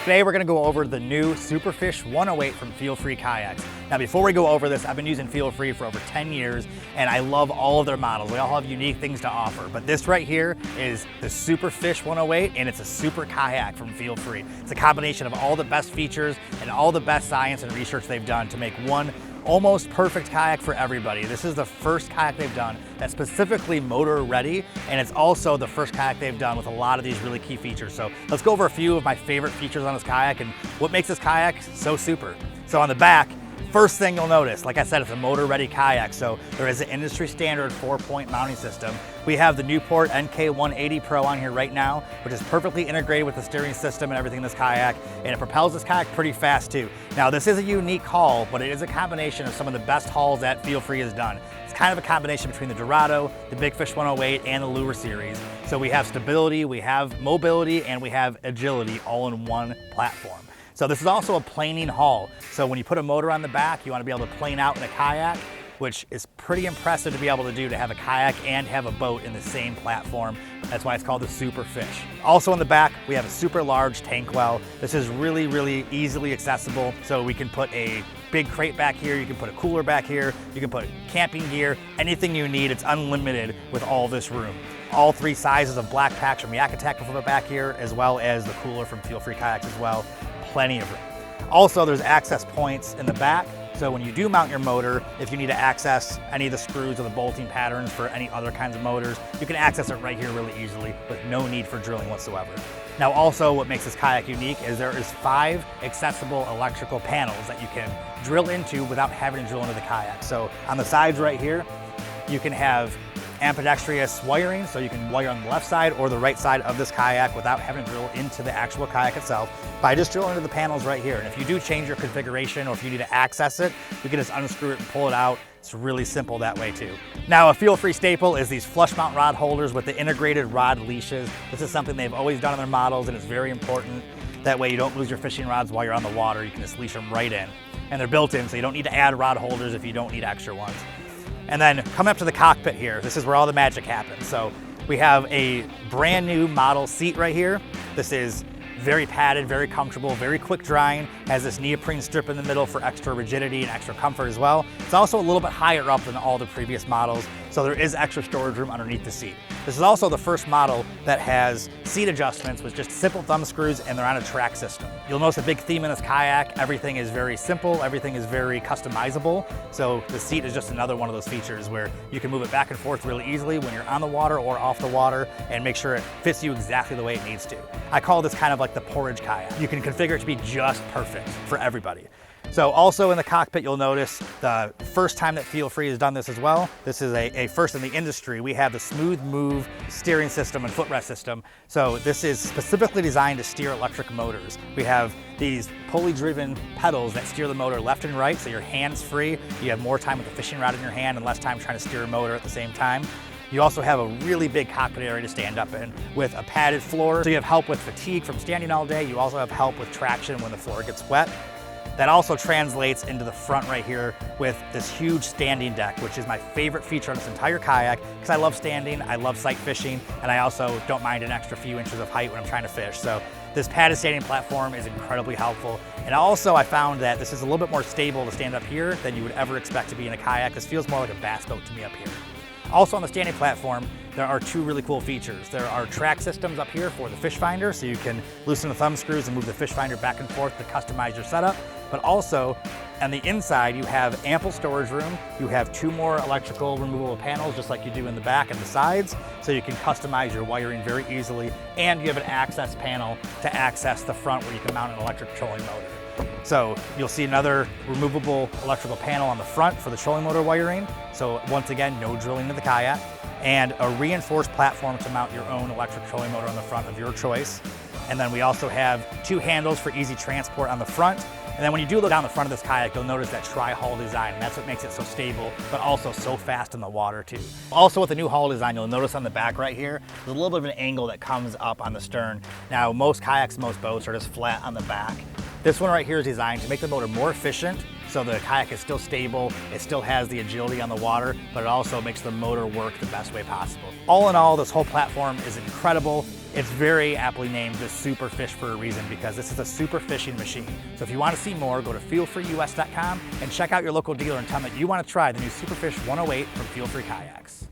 Today we're going to go over the new Superfish 108 from Feelfree Kayaks. Now before we go over this, I've been using Feelfree for over 10 years and I love all of their models. They all have unique things to offer, but this right here is the Superfish 108 and it's a super kayak from Feelfree. It's a combination of all the best features and all the best science and research they've done to make one almost perfect kayak for everybody. This is the first kayak they've done that's specifically motor ready, and it's also the first kayak they've done with a lot of these really key features. So let's go over a few of my favorite features on this kayak and what makes this kayak so super. So on the back, first thing you'll notice, like I said, it's a motor ready kayak. So there is an industry standard 4-point mounting system. We have the Newport NK180 Pro on here right now, which is perfectly integrated with the steering system and everything in this kayak, and it propels this kayak pretty fast too. Now this is a unique hull, but it is a combination of some of the best hulls that Feelfree has done. It's kind of a combination between the Dorado, the Big Fish 108, and the Lure series. So we have stability, we have mobility, and we have agility all in one platform. So this is also a planing hull. So when you put a motor on the back, you want to be able to plane out in a kayak, which is pretty impressive to be able to do, to have a kayak and have a boat in the same platform. That's why it's called the Superfish. Also on the back, we have a super large tank well. This is really, really easily accessible. So we can put a big crate back here, you can put a cooler back here, you can put camping gear, anything you need. It's unlimited with all this room. All three sizes of black packs from Mckinstry can fit back here, as well as the cooler from Feelfree Kayaks as well. Plenty of room. Also, there's access points in the back. So when you do mount your motor, if you need to access any of the screws or the bolting patterns for any other kinds of motors, you can access it right here really easily with no need for drilling whatsoever. Now also what makes this kayak unique is there is 5 accessible electrical panels that you can drill into without having to drill into the kayak. So on the sides right here, you can have ambidextrous wiring, so you can wire on the left side or the right side of this kayak without having to drill into the actual kayak itself by just drilling into the panels right here. And if you do change your configuration or if you need to access it, you can just unscrew it and pull it out. It's really simple that way too. Now a Feelfree staple is these flush mount rod holders with the integrated rod leashes. This is something they've always done on their models and it's very important. That way you don't lose your fishing rods while you're on the water. You can just leash them right in. And they're built in, so you don't need to add rod holders if you don't need extra ones. And then coming up to the cockpit here, this is where all the magic happens. So we have a brand new model seat right here. This is very padded, very comfortable, very quick drying, has this neoprene strip in the middle for extra rigidity and extra comfort as well. It's also a little bit higher up than all the previous models, so there is extra storage room underneath the seat. This is also the first model that has seat adjustments with just simple thumb screws, and they're on a track system. You'll notice a big theme in this kayak, everything is very simple, everything is very customizable. So the seat is just another one of those features where you can move it back and forth really easily when you're on the water or off the water and make sure it fits you exactly the way it needs to. I call this kind of like the porridge kayak. You can configure it to be just perfect for everybody. So also in the cockpit, you'll notice the first time that Feelfree has done this as well. This is a first in the industry. We have the smooth move steering system and footrest system. So this is specifically designed to steer electric motors. We have these pulley driven pedals that steer the motor left and right, so you're hands free. You have more time with the fishing rod in your hand and less time trying to steer a motor at the same time. You also have a really big cockpit area to stand up in with a padded floor. So you have help with fatigue from standing all day. You also have help with traction when the floor gets wet. That also translates into the front right here with this huge standing deck, which is my favorite feature on this entire kayak because I love standing, I love sight fishing, and I also don't mind an extra few inches of height when I'm trying to fish. So this padded standing platform is incredibly helpful. And also I found that this is a little bit more stable to stand up here than you would ever expect to be in a kayak. This feels more like a bass boat to me up here. Also on the standing platform, there are 2 really cool features. There are track systems up here for the fish finder, so you can loosen the thumb screws and move the fish finder back and forth to customize your setup. But also, on the inside, you have ample storage room. You have 2 more electrical removable panels, just like you do in the back and the sides, so you can customize your wiring very easily. And you have an access panel to access the front where you can mount an electric trolling motor. So you'll see another removable electrical panel on the front for the trolling motor wiring. So once again, no drilling in the kayak, and a reinforced platform to mount your own electric trolling motor on the front of your choice. And then we also have 2 handles for easy transport on the front. And then when you do look down the front of this kayak, you'll notice that tri-hull design, and that's what makes it so stable, but also so fast in the water too. Also with the new hull design, you'll notice on the back right here, there's a little bit of an angle that comes up on the stern. Now most kayaks, most boats are just flat on the back. This one right here is designed to make the motor more efficient, so the kayak is still stable, it still has the agility on the water, but it also makes the motor work the best way possible. All in all, this whole platform is incredible. It's very aptly named the Superfish for a reason, because this is a super fishing machine. So if you want to see more, go to feelfreeus.com and check out your local dealer and tell them that you want to try the new Superfish 108 from Feelfree Kayaks.